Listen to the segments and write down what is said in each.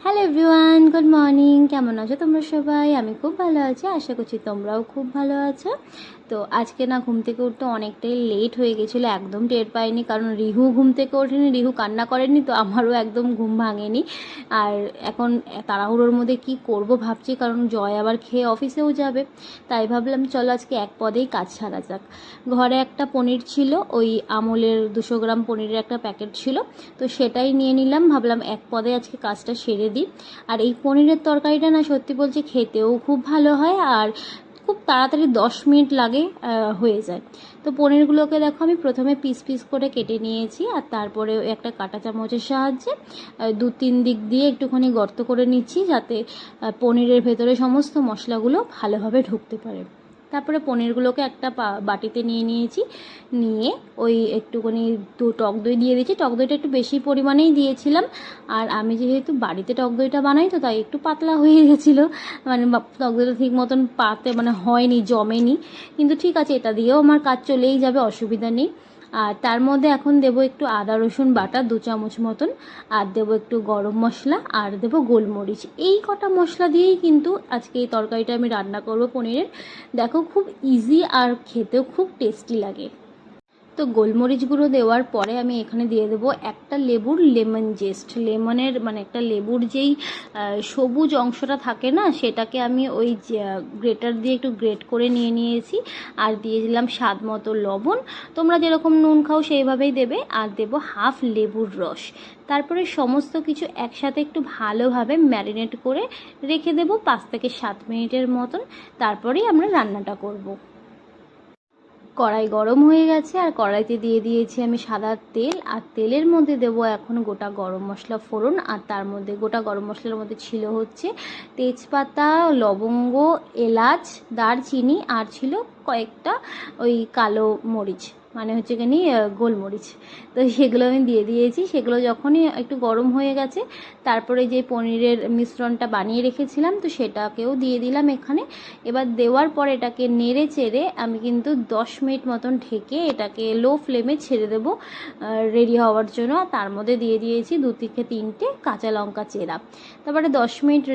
Hello everyone, good morning. কেমন আছো তোমরা সবাই? আমি খুব ভালো আছি, আশা করছি তোমরাও খুব ভালো আছো। তো আজকে না ঘুম থেকে উঠতে অনেকটাই লেট হয়ে গেছিলো, একদম টের পাইনি, কারণ রিহু ঘুম থেকে ওঠেনি, রিহু কান্না করেনি, তো আমারও একদম ঘুম ভাঙেনি। আর এখন তাড়াহুড়োর মধ্যে কি করব ভাবছি, কারণ জয় আবার খেয়ে অফিসেও যাবে। তাই ভাবলাম চলো আজকে এক পদেই কাজ সারা যাক। ঘরে একটা পনির ছিল, ওই আমুলের 200 গ্রাম পনিরের একটা প্যাকেট ছিল, তো সেটাই নিয়ে নিলাম। ভাবলাম এক পদে আজকে কাজটা সেরে দিই। আর এই পনিরের তরকারিটা না সত্যি বলছি খেতেও খুব ভালো হয়, আর খুব তাড়াতাড়ি 10 মিনিট লাগে হয়ে যায়। তো পনিরগুলোকে দেখো আমি প্রথমে পিস পিস করে কেটে নিয়েছি, আর তারপরে একটা কাঁটা চামচের সাহায্যে 2-3 দিক দিয়ে একটুখানি গর্ত করে নিচ্ছি, যাতে পনিরের ভেতরে সমস্ত মশলাগুলো ভালোভাবে ঢুকতে পারে। তারপরে পনিরগুলোকে একটা বাটিতে নিয়ে নিয়েছি, নিয়ে ওই একটুখানি টক দই দিয়ে দিয়েছি। টক দইটা একটু বেশি পরিমাণেই দিয়েছিলাম, আর আমি যেহেতু বাড়িতে টক দইটা বানাই, তো তাই একটু পাতলা হয়ে গেছিলো, মানে টক দইটা ঠিক মতন হয়নি, জমেনি। কিন্তু ঠিক আছে, এটা দিয়েও আমার কাজ চলেই যাবে, অসুবিধা নেই। আর তার মধ্যে এখন দেবো একটু আদা রসুন বাটা 2 চামচ মতন, আর দেবো একটু গরম মশলা, আর দেবো গোলমরিচ। এই কটা মশলা দিয়েই কিন্তু আজকে এই তরকারিটা আমি রান্না করবো পনিরের। দেখো খুব ইজি, আর খেতেও খুব টেস্টি লাগে। তো গোলমরিচ গুঁড়ো দেওয়ার পরে আমি এখানে দিয়ে দেবো একটা লেবুর লেমন জেস্ট। লেমনের মানে একটা লেবুর যেই সবুজ অংশটা থাকে না, সেটাকে আমি ওই গ্রেটার দিয়ে একটু গ্রেট করে নিয়ে নিয়েছি। আর দিয়ে দিলাম স্বাদ মতো লবণ, তোমরা যেরকম নুন খাও সেইভাবেই দেবে। আর দেবো হাফ লেবুর রস। তারপরে সমস্ত কিছু একসাথে একটু ভালোভাবে ম্যারিনেট করে রেখে দেবো 5 থেকে 7 মিনিটের মতন। তারপরেই আমরা রান্নাটা করব। কড়াই গরম হয়ে গেছে, আর কড়াইতে দিয়ে দিয়েছি আমি সাদা তেল, আর তেলের মধ্যে দেবো এখন গোটা গরম মশলা ফোড়ন। আর তার মধ্যে গোটা গরম মশলার মধ্যে ছিল হচ্ছে তেজপাতা, লবঙ্গ, এলাচ, দারচিনি, আর ছিল কয়েকটা ওই কালো মরিচ, মানে হচ্ছে কি গোলমরিচ। তো সেগুলো আমি দিয়ে দিয়েছি। সেগুলো যখনই একটু গরম হয়ে গেছে, তারপরে যে পনিরের মিশ্রণটা বানিয়ে রেখেছিলাম, তো সেটাকেও দিয়ে দিলাম এখানে। এবার দেওয়ার পর এটাকে নেড়ে চেড়ে আমি কিন্তু 10 মিনিট মতন ঢেকে এটাকে লো ফ্লেমে ছেড়ে দেবো রেডি হওয়ার জন্য। তার মধ্যে দিয়ে দিয়েছি 2 থেকে 3টে কাঁচা লঙ্কা চেরা। তারপরে 10 মিনিট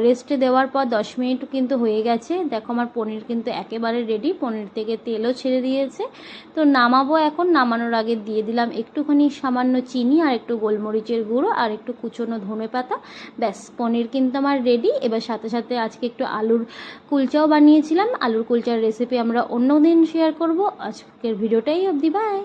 রেস্টে দেওয়ার পর 10 মিনিট কিন্তু হয়ে গেছে। দেখো আমার পনির কিন্তু একেবারে রেডি, পনির থেকে তেলও ছেড়ে দিয়েছে। তো নামাবো এখন। নামানোর আগে দিয়ে দিলাম একটুখানি সামান্য চিনি, আর একটু গোলমরিচের গুঁড়ো, আর একটু কুচনো ধনেপাতা। ব্যাস, পনির কিন্তু আমার রেডি। এবার সাথে সাথে আজকে একটু আলুর কুলচাও বানিয়েছিলাম। আলুর কুলচার রেসিপি আমরা অন্য দিন শেয়ার করব। আজকের ভিডিওটাই অবধি, বাই।